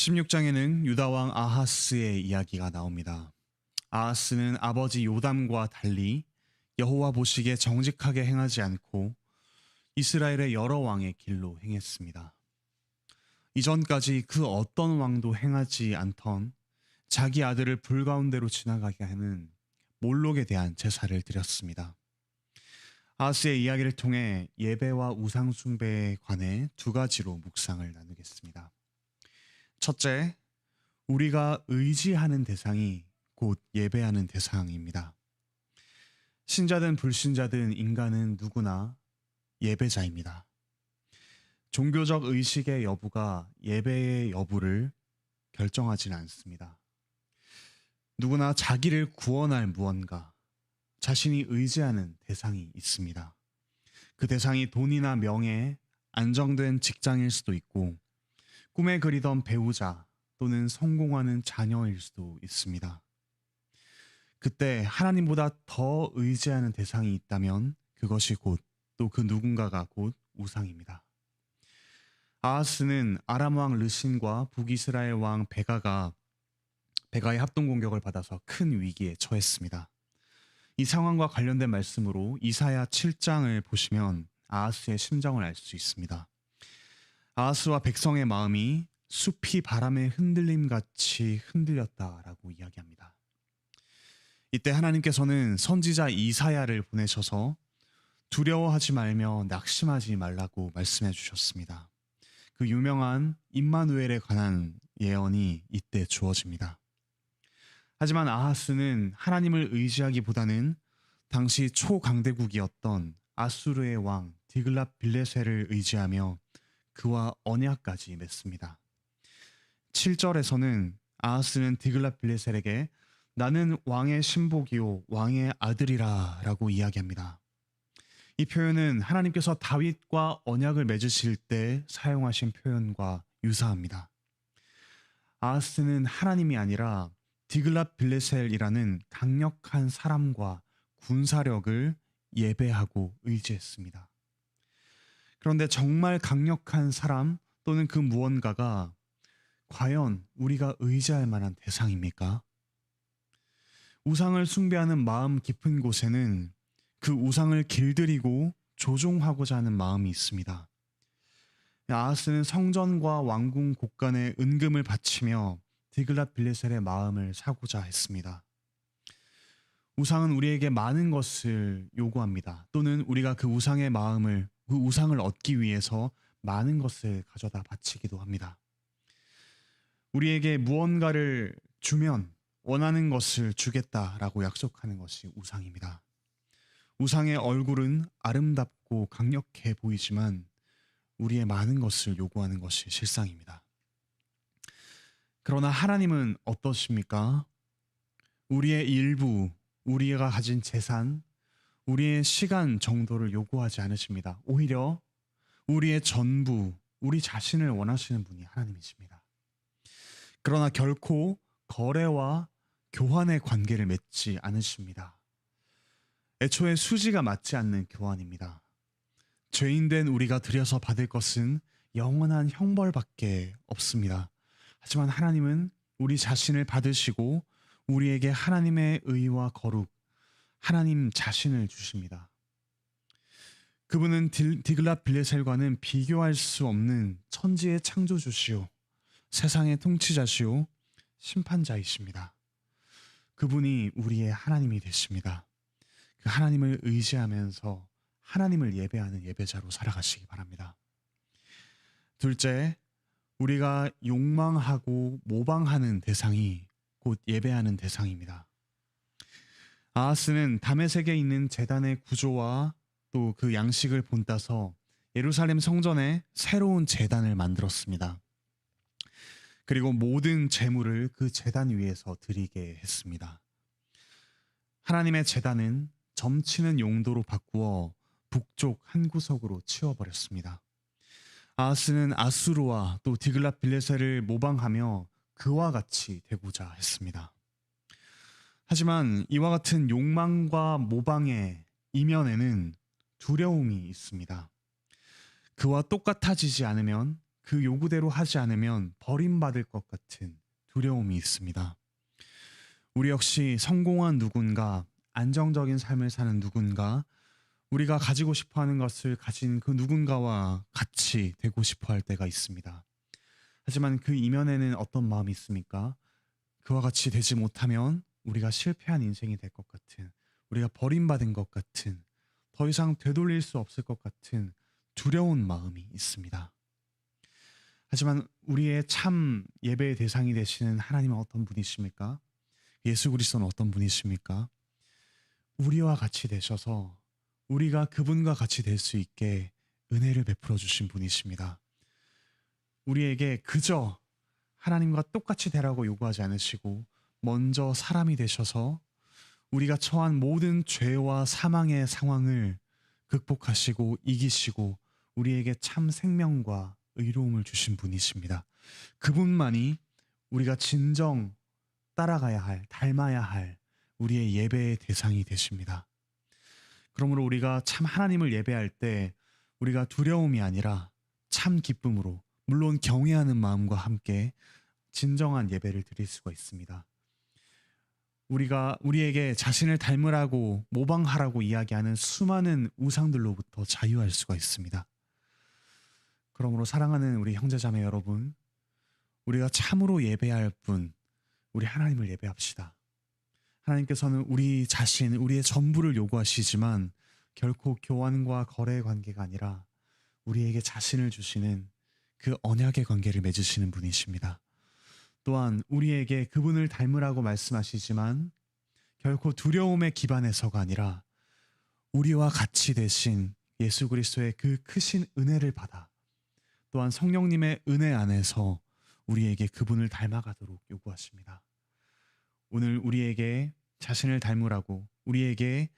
16장에는 유다왕 아하스의 이야기가 나옵니다. 아하스는 아버지 요담과 달리 여호와 보시기에 정직하게 행하지 않고 이스라엘의 여러 왕의 길로 행했습니다. 이전까지 그 어떤 왕도 행하지 않던 자기 아들을 불 가운데로 지나가게 하는 몰록에 대한 제사를 드렸습니다. 아하스의 이야기를 통해 예배와 우상 숭배에 관해 두 가지로 묵상을 나누겠습니다. 첫째, 우리가 의지하는 대상이 곧 예배하는 대상입니다. 신자든 불신자든 인간은 누구나 예배자입니다. 종교적 의식의 여부가 예배의 여부를 결정하지는 않습니다. 누구나 자기를 구원할 무언가, 자신이 의지하는 대상이 있습니다. 그 대상이 돈이나 명예, 안정된 직장일 수도 있고 꿈에 그리던 배우자 또는 성공하는 자녀일 수도 있습니다. 그때 하나님보다 더 의지하는 대상이 있다면 그것이 곧 또 그 누군가가 곧 우상입니다. 아하스는 아람 왕 르신과 북이스라엘 왕 베가의 합동 공격을 받아서 큰 위기에 처했습니다. 이 상황과 관련된 말씀으로 이사야 7장을 보시면 아하스의 심정을 알 수 있습니다. 아하스와 백성의 마음이 숲이 바람의 흔들림같이 흔들렸다라고 이야기합니다. 이때 하나님께서는 선지자 이사야를 보내셔서 두려워하지 말며 낙심하지 말라고 말씀해 주셨습니다. 그 유명한 임마누엘에 관한 예언이 이때 주어집니다. 하지만 아하스는 하나님을 의지하기보다는 당시 초강대국이었던 아수르의 왕 디글랏 빌레셀을 의지하며 그와 언약까지 맺습니다. 7절에서는 아하스는 디글랏 빌레셀에게 나는 왕의 신복이요 왕의 아들이라 라고 이야기합니다. 이 표현은 하나님께서 다윗과 언약을 맺으실 때 사용하신 표현과 유사합니다. 아하스는 하나님이 아니라 디글랏 빌레셀이라는 강력한 사람과 군사력을 예배하고 의지했습니다. 그런데 정말 강력한 사람 또는 그 무언가가 과연 우리가 의지할 만한 대상입니까? 우상을 숭배하는 마음 깊은 곳에는 그 우상을 길들이고 조종하고자 하는 마음이 있습니다. 아하스는 성전과 왕궁 곳간에 은금을 바치며 디글랏 빌레셀의 마음을 사고자 했습니다. 우상은 우리에게 많은 것을 요구합니다. 또는 우리가 그 우상의 마음을, 그 우상을 얻기 위해서 많은 것을 가져다 바치기도 합니다. 우리에게 무언가를 주면 원하는 것을 주겠다라고 약속하는 것이 우상입니다. 우상의 얼굴은 아름답고 강력해 보이지만 우리의 많은 것을 요구하는 것이 실상입니다. 그러나 하나님은 어떠십니까? 우리의 일부, 우리가 가진 재산, 우리의 시간 정도를 요구하지 않으십니다. 오히려 우리의 전부, 우리 자신을 원하시는 분이 하나님이십니다. 그러나 결코 거래와 교환의 관계를 맺지 않으십니다. 애초에 수지가 맞지 않는 교환입니다. 죄인된 우리가 들여서 받을 것은 영원한 형벌밖에 없습니다. 하지만 하나님은 우리 자신을 받으시고 우리에게 하나님의 의와 거룩, 하나님 자신을 주십니다. 그분은 디글랏 빌레셀과는 비교할 수 없는 천지의 창조주시오, 세상의 통치자시오, 심판자이십니다. 그분이 우리의 하나님이 되십니다. 그 하나님을 의지하면서 하나님을 예배하는 예배자로 살아가시기 바랍니다. 둘째, 우리가 욕망하고 모방하는 대상이 곧 예배하는 대상입니다. 아하스는 다메섹에 있는 제단의 구조와 또 그 양식을 본따서 예루살렘 성전에 새로운 제단을 만들었습니다. 그리고 모든 제물을 그 제단 위에서 드리게 했습니다. 하나님의 제단은 점치는 용도로 바꾸어 북쪽 한 구석으로 치워버렸습니다. 아하스는 아수르와 또 디글랏 빌레셀을 모방하며 그와 같이 되고자 했습니다. 하지만 이와 같은 욕망과 모방의 이면에는 두려움이 있습니다. 그와 똑같아지지 않으면 그 요구대로 하지 않으면 버림받을 것 같은 두려움이 있습니다. 우리 역시 성공한 누군가, 안정적인 삶을 사는 누군가, 우리가 가지고 싶어 하는 것을 가진 그 누군가와 같이 되고 싶어 할 때가 있습니다. 하지만 그 이면에는 어떤 마음이 있습니까? 그와 같이 되지 못하면 우리가 실패한 인생이 될 것 같은, 우리가 버림받은 것 같은, 더 이상 되돌릴 수 없을 것 같은 두려운 마음이 있습니다. 하지만 우리의 참 예배의 대상이 되시는 하나님은 어떤 분이십니까? 예수 그리스도는 어떤 분이십니까? 우리와 같이 되셔서 우리가 그분과 같이 될 수 있게 은혜를 베풀어 주신 분이십니다. 우리에게 그저 하나님과 똑같이 되라고 요구하지 않으시고 먼저 사람이 되셔서 우리가 처한 모든 죄와 사망의 상황을 극복하시고 이기시고 우리에게 참 생명과 의로움을 주신 분이십니다. 그분만이 우리가 진정 따라가야 할, 닮아야 할 우리의 예배의 대상이 되십니다. 그러므로 우리가 참 하나님을 예배할 때 우리가 두려움이 아니라 참 기쁨으로, 물론 경외하는 마음과 함께 진정한 예배를 드릴 수가 있습니다. 우리에게 자신을 닮으라고 모방하라고 이야기하는 수많은 우상들로부터 자유할 수가 있습니다. 그러므로 사랑하는 우리 형제자매 여러분, 우리가 참으로 예배할 분, 우리 하나님을 예배합시다. 하나님께서는 우리 자신, 우리의 전부를 요구하시지만 결코 교환과 거래의 관계가 아니라 우리에게 자신을 주시는 그 언약의 관계를 맺으시는 분이십니다. 또한 우리에게 그분을 닮으라고 말씀하시지만 결코 두려움에 기반해서가 아니라 우리와 같이 되신 예수 그리스도의 그 크신 은혜를 받아 또한 성령님의 은혜 안에서 우리에게 그분을 닮아가도록 요구하십니다. 오늘 우리에게 자신을 닮으라고, 우리에게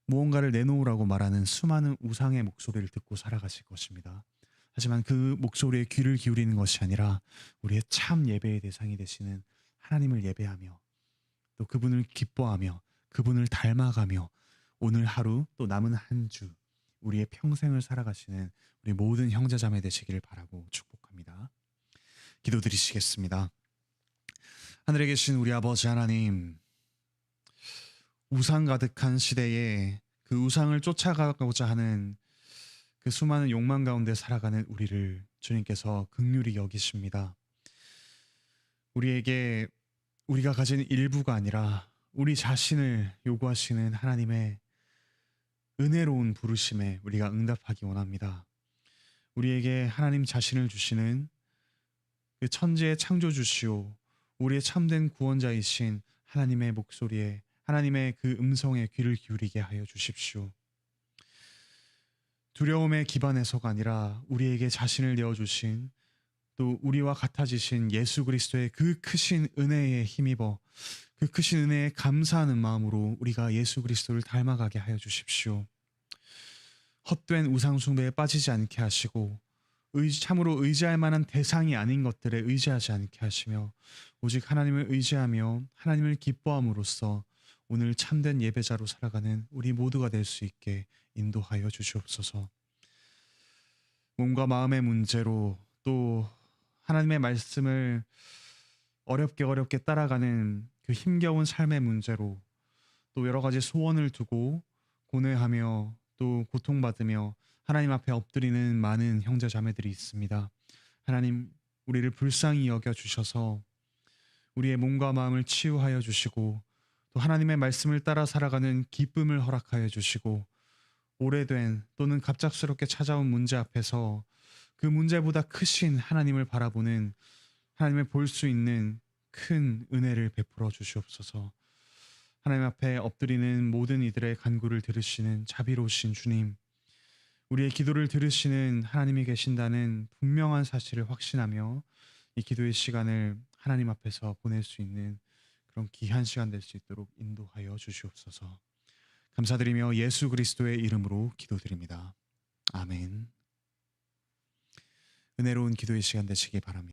무언가를 내놓으라고 말하는 수많은 우상의 목소리를 듣고 살아가실 것입니다. 하지만 그 목소리에 귀를 기울이는 것이 아니라 우리의 참 예배의 대상이 되시는 하나님을 예배하며 또 그분을 기뻐하며 그분을 닮아가며 오늘 하루 또 남은 한 주 우리의 평생을 살아가시는 우리 모든 형제자매 되시기를 바라고 축복합니다. 기도드리시겠습니다. 하늘에 계신 우리 아버지 하나님, 우상 가득한 시대에 그 우상을 쫓아가고자 하는 그 수많은 욕망 가운데 살아가는 우리를 주님께서 긍휼히 여기십니다. 우리에게 우리가 가진 일부가 아니라 우리 자신을 요구하시는 하나님의 은혜로운 부르심에 우리가 응답하기 원합니다. 우리에게 하나님 자신을 주시는 그 천지의 창조주시오 우리의 참된 구원자이신 하나님의 목소리에, 하나님의 그 음성에 귀를 기울이게 하여 주십시오. 두려움에 기반해서가 아니라 우리에게 자신을 내어주신 또 우리와 같아지신 예수 그리스도의 그 크신 은혜에 힘입어 그 크신 은혜에 감사하는 마음으로 우리가 예수 그리스도를 닮아가게 하여 주십시오. 헛된 우상 숭배에 빠지지 않게 하시고 참으로 의지할 만한 대상이 아닌 것들에 의지하지 않게 하시며 오직 하나님을 의지하며 하나님을 기뻐함으로써 오늘 참된 예배자로 살아가는 우리 모두가 될 수 있게 인도하여 주시옵소서. 몸과 마음의 문제로 또 하나님의 말씀을 어렵게 따라가는 그 힘겨운 삶의 문제로 또 여러 가지 소원을 두고 고뇌하며 또 고통받으며 하나님 앞에 엎드리는 많은 형제 자매들이 있습니다. 하나님, 우리를 불쌍히 여겨 주셔서 우리의 몸과 마음을 치유하여 주시고 또 하나님의 말씀을 따라 살아가는 기쁨을 허락하여 주시고 오래된 또는 갑작스럽게 찾아온 문제 앞에서 그 문제보다 크신 하나님을 바라보는, 하나님을 볼 수 있는 큰 은혜를 베풀어 주시옵소서. 하나님 앞에 엎드리는 모든 이들의 간구를 들으시는 자비로우신 주님, 우리의 기도를 들으시는 하나님이 계신다는 분명한 사실을 확신하며 이 기도의 시간을 하나님 앞에서 보낼 수 있는 그런 귀한 시간 될 수 있도록 인도하여 주시옵소서. 감사드리며 예수 그리스도의 이름으로 기도드립니다. 아멘. 은혜로운 기도의 시간 되시기 바랍니다.